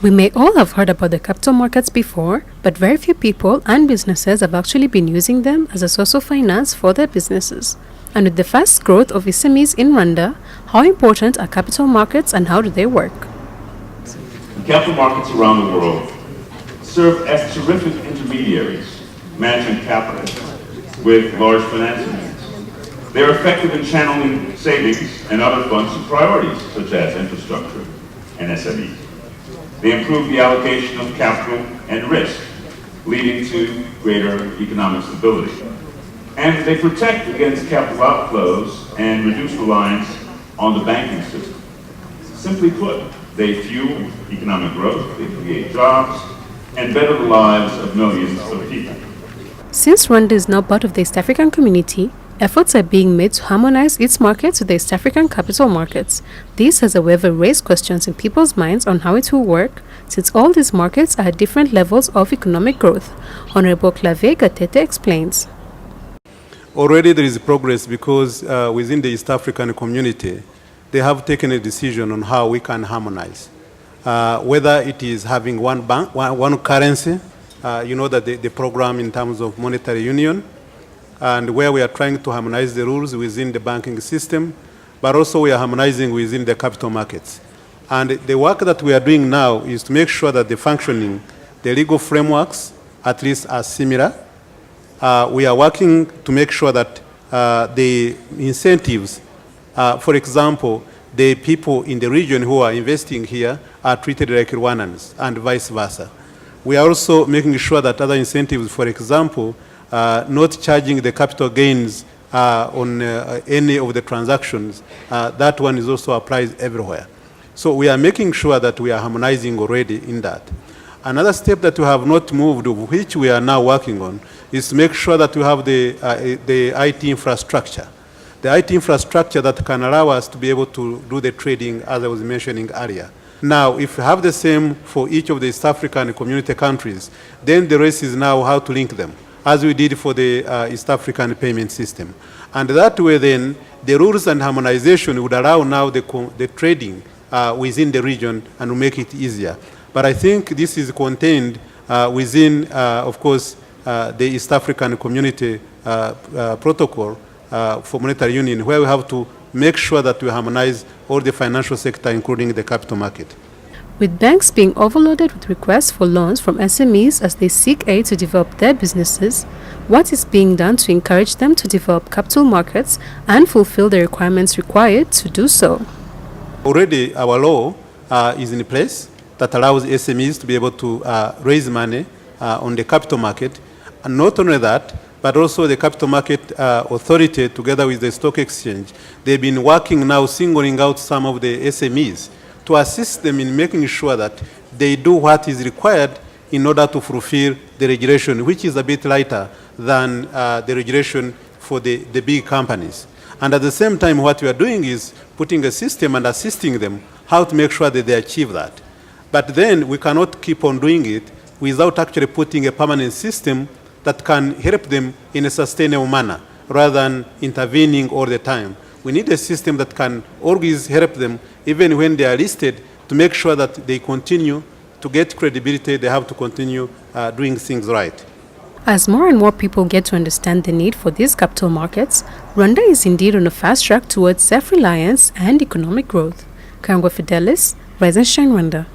We may all have heard about the capital markets before, but very few people and businesses have actually been using them as a source of finance for their businesses. And with the fast growth of SMEs in Rwanda, how important are capital markets and how do they work? Capital markets around the world serve as terrific intermediaries, managing capital with large financing needs. They are effective in channeling savings and other funds to priorities such as infrastructure and SMEs. They improve the allocation of capital and risk, leading to greater economic stability. And they protect against capital outflows and reduce reliance on the banking system. Simply put, they fuel economic growth, they create jobs, and better the lives of millions of people. Since Rwanda is now part of the East African community, efforts are being made to harmonize its markets with the East African capital markets. This has, however, raised questions in people's minds on how it will work, since all these markets are at different levels of economic growth. Honorable Clave Gatete explains. Already there is progress because within the East African community, they have taken a decision on how we can harmonize. Whether it is having one bank, one currency, you know that the program in terms of monetary union, and where we are trying to harmonize the rules within the banking system, but also we are harmonizing within the capital markets. And the work that we are doing now is to make sure that the functioning, the legal frameworks, at least are similar. We are working to make sure that the incentives, for example, the people in the region who are investing here are treated like Rwandans and vice versa. We are also making sure that other incentives, for example, not charging the capital gains on any of the transactions, that one is also applied everywhere. So we are making sure that we are harmonizing already in that. Another step that we have not moved, which we are now working on, is to make sure that we have the IT infrastructure. The IT infrastructure that can allow us to be able to do the trading, as I was mentioning earlier. Now, if we have the same for each of the East African community countries, then the rest is now how to link them, as we did for the East African payment system. And that way then, the rules and harmonization would allow now the trading within the region and will make it easier. But I think this is contained within, of course, the East African community protocol for monetary union, where we have to make sure that we harmonize all the financial sector, including the capital market. With banks being overloaded with requests for loans from SMEs as they seek aid to develop their businesses, what is being done to encourage them to develop capital markets and fulfill the requirements required to do so? Already our law is in place that allows SMEs to be able to raise money on the capital market. And not only that, but also the capital market authority together with the stock exchange, they've been working now singling out some of the SMEs to assist them in making sure that they do what is required in order to fulfill the regulation, which is a bit lighter than the regulation for the big companies. And at the same time, what we are doing is putting a system and assisting them how to make sure that they achieve that. But then we cannot keep on doing it without actually putting a permanent system that can help them in a sustainable manner rather than intervening all the time. We need a system that can always help them, even when they are listed, to make sure that they continue to get credibility. They have to continue doing things right. As more and more people get to understand the need for these capital markets, Rwanda is indeed on a fast track towards self-reliance and economic growth. Kangwa Fidelis, Rise and Shine Rwanda.